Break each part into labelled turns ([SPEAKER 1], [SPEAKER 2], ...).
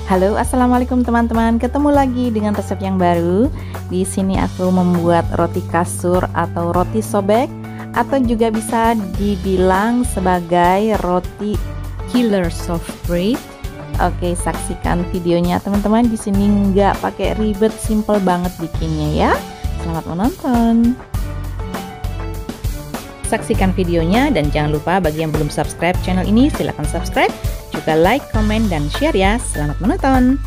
[SPEAKER 1] Halo, assalamualaikum teman-teman. Ketemu lagi dengan resep yang baru. Di sini aku membuat roti kasur atau roti sobek, atau juga bisa dibilang sebagai roti killer soft bread. Oke, saksikan videonya teman-teman. Di sini nggak pakai ribet, simple banget bikinnya ya. Selamat menonton. Saksikan videonya dan jangan lupa bagi yang belum subscribe channel ini silahkan subscribe, juga like, komen, dan share ya. Selamat menonton.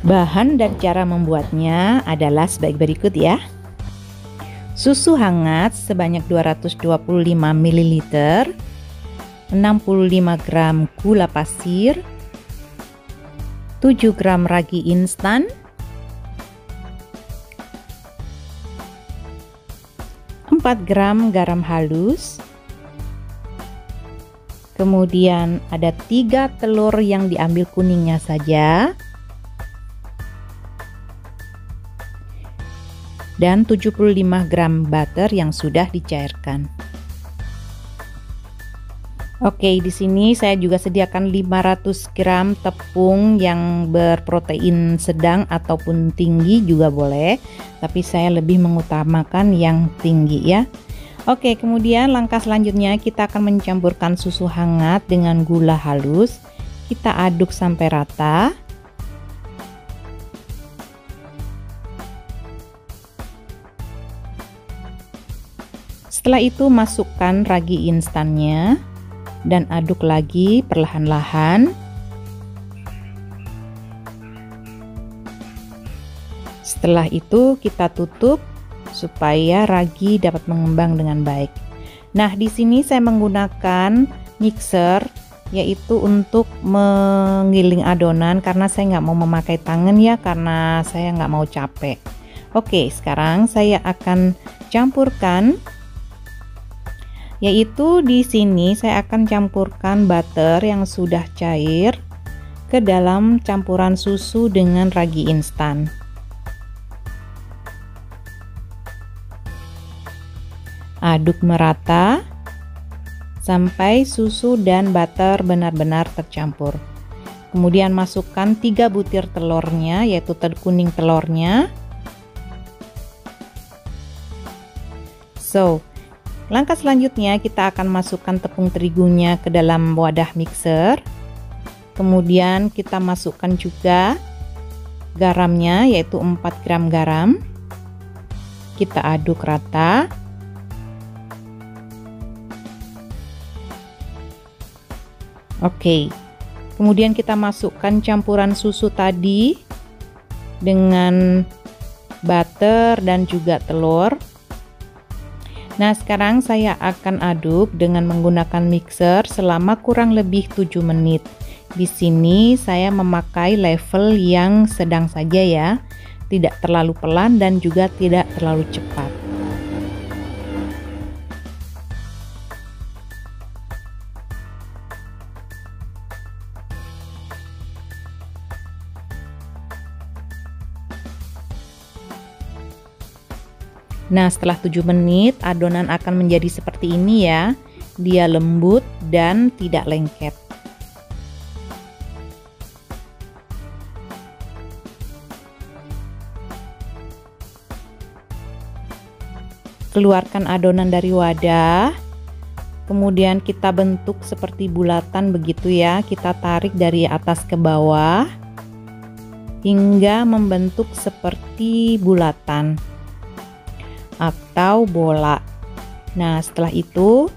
[SPEAKER 1] Bahan dan cara membuatnya adalah sebagai berikut ya. Susu hangat sebanyak 225 ml, 65 gram gula pasir, 7 gram ragi instan, 4 gram garam halus, kemudian ada 3 telur yang diambil kuningnya saja, dan 75 gram butter yang sudah dicairkan. Oke, di sini saya juga sediakan 500 gram tepung yang berprotein sedang ataupun tinggi juga boleh, tapi saya lebih mengutamakan yang tinggi ya. Oke, kemudian langkah selanjutnya kita akan mencampurkan susu hangat dengan gula halus. Kita aduk sampai rata. Setelah itu masukkan ragi instannya dan aduk lagi perlahan-lahan. Setelah itu kita tutup supaya ragi dapat mengembang dengan baik. Nah, di sini saya menggunakan mixer yaitu untuk menggiling adonan karena saya nggak mau memakai tangan ya, karena saya nggak mau capek. Oke, sekarang saya akan campurkan. Yaitu di sini saya akan campurkan butter yang sudah cair ke dalam campuran susu dengan ragi instan. Aduk merata sampai susu dan butter benar-benar tercampur. Kemudian masukkan 3 butir telurnya, yaitu kuning telurnya. Langkah selanjutnya kita akan masukkan tepung terigunya ke dalam wadah mixer. Kemudian kita masukkan juga garamnya, yaitu 4 gram garam. Kita aduk rata. Oke. Kemudian kita masukkan campuran susu tadi dengan butter dan juga telur. Nah, sekarang saya akan aduk dengan menggunakan mixer selama kurang lebih 7 menit. Di sini saya memakai level yang sedang saja ya, tidak terlalu pelan dan juga tidak terlalu cepat. Nah, setelah 7 menit adonan akan menjadi seperti ini ya. Dia lembut dan tidak lengket. Keluarkan adonan dari wadah. Kemudian kita bentuk seperti bulatan begitu ya. Kita tarik dari atas ke bawah hingga membentuk seperti bulatan atau bola. Nah, setelah itu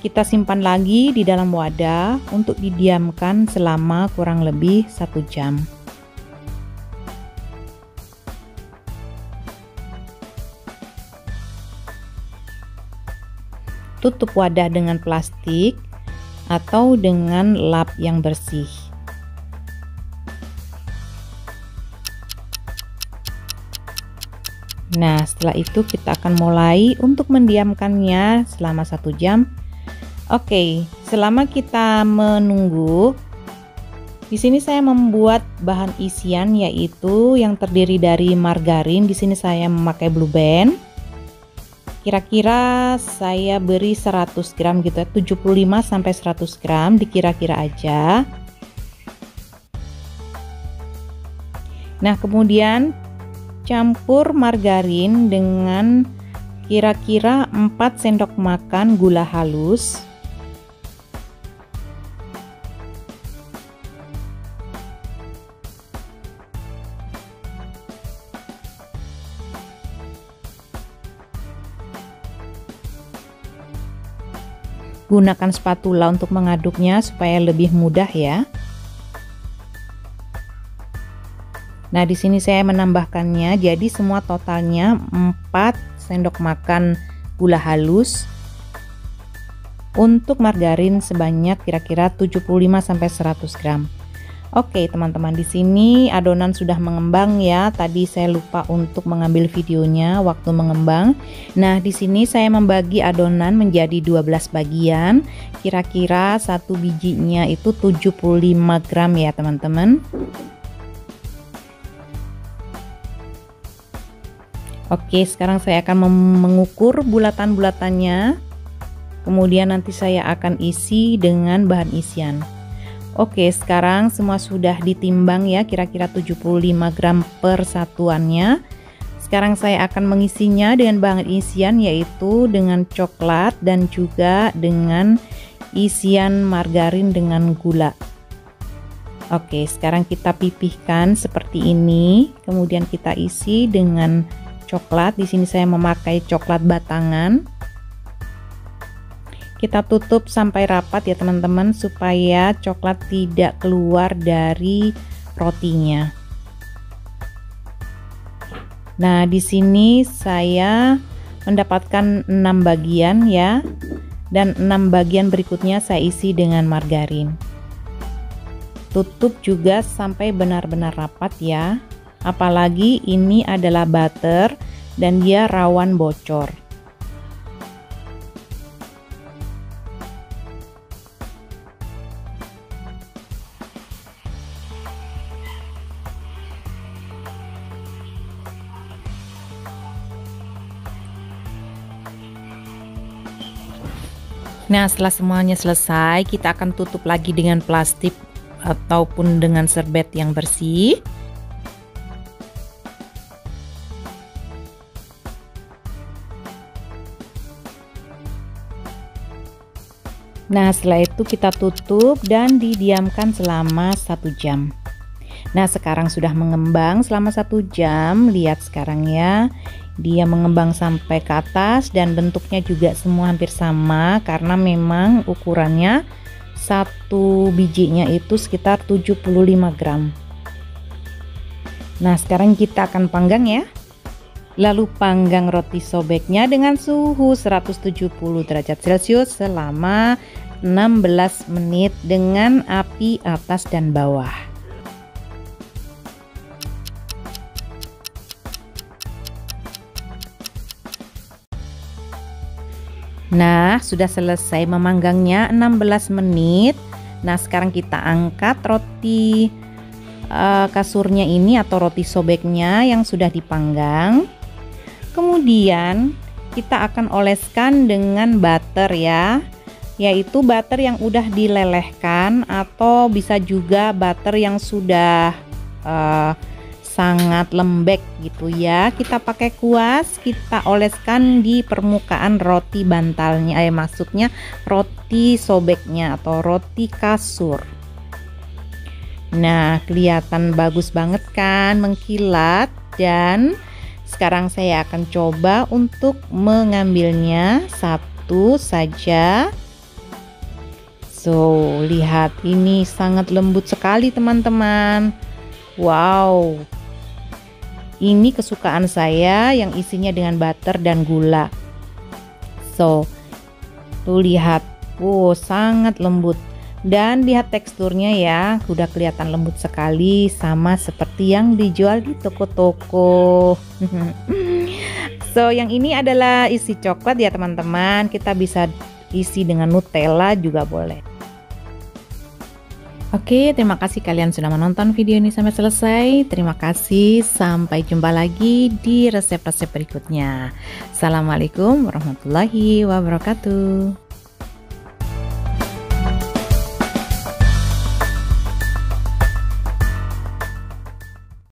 [SPEAKER 1] kita simpan lagi di dalam wadah untuk didiamkan selama kurang lebih 1 jam. Tutup wadah dengan plastik atau dengan lap yang bersih. Nah, setelah itu kita akan mulai untuk mendiamkannya selama 1 jam Oke, selama kita menunggu, di sini saya membuat bahan isian yaitu yang terdiri dari margarin. Di sini saya memakai Blue Band. Kira-kira saya beri 100 gram gitu ya, 75 sampai 100 gram, dikira-kira aja. Nah, kemudian campur margarin dengan kira-kira 4 sendok makan gula halus. Gunakan spatula untuk mengaduknya supaya lebih mudah ya. Nah, di sini saya menambahkannya, jadi semua totalnya 4 sendok makan gula halus. Untuk margarin sebanyak kira-kira 75 sampai 100 gram. Oke, teman-teman, di sini adonan sudah mengembang ya. Tadi saya lupa untuk mengambil videonya waktu mengembang. Nah, di sini saya membagi adonan menjadi 12 bagian. Kira-kira satu bijinya itu 75 gram ya, teman-teman. Oke, sekarang saya akan mengukur bulatan-bulatannya. Kemudian nanti saya akan isi dengan bahan isian. Oke, sekarang semua sudah ditimbang ya, kira-kira 75 gram per satuannya. Sekarang saya akan mengisinya dengan bahan isian yaitu dengan coklat dan juga dengan isian margarin dengan gula. Oke, sekarang kita pipihkan seperti ini. Kemudian kita isi dengan coklat. Di sini saya memakai coklat batangan. Kita tutup sampai rapat ya teman-teman, supaya coklat tidak keluar dari rotinya. Nah, di sini saya mendapatkan 6 bagian ya, dan 6 bagian berikutnya saya isi dengan margarin. Tutup juga sampai benar-benar rapat ya, apalagi ini adalah butter dan dia rawan bocor. Nah, setelah semuanya selesai, kita akan tutup lagi dengan plastik ataupun dengan serbet yang bersih. Nah, setelah itu kita tutup dan didiamkan selama 1 jam. Nah, sekarang sudah mengembang selama 1 jam. Lihat sekarang ya, dia mengembang sampai ke atas dan bentuknya juga semua hampir sama, karena memang ukurannya satu bijinya itu sekitar 75 gram. Nah, sekarang kita akan panggang ya. Lalu panggang roti sobeknya dengan suhu 170 derajat Celcius selama 16 menit dengan api atas dan bawah. Nah, sudah selesai memanggangnya 16 menit. Nah, sekarang kita angkat roti kasurnya ini atau roti sobeknya yang sudah dipanggang. Kemudian kita akan oleskan dengan butter ya, yaitu butter yang udah dilelehkan atau bisa juga butter yang sudah sangat lembek gitu ya. Kita pakai kuas, kita oleskan di permukaan roti bantalnya, maksudnya roti sobeknya atau roti kasur. Nah, kelihatan bagus banget kan, mengkilat. Dan sekarang saya akan coba untuk mengambilnya satu saja. So, lihat, ini sangat lembut sekali teman-teman. Wow, ini kesukaan saya yang isinya dengan butter dan gula. So, tuh lihat, wow, sangat lembut. Dan lihat teksturnya ya, udah kelihatan lembut sekali, sama seperti yang dijual di toko-toko. So, yang ini adalah isi coklat ya teman-teman. Kita bisa isi dengan Nutella juga boleh. Oke, terima kasih kalian sudah menonton video ini sampai selesai. Terima kasih, sampai jumpa lagi di resep-resep berikutnya. Assalamualaikum warahmatullahi wabarakatuh.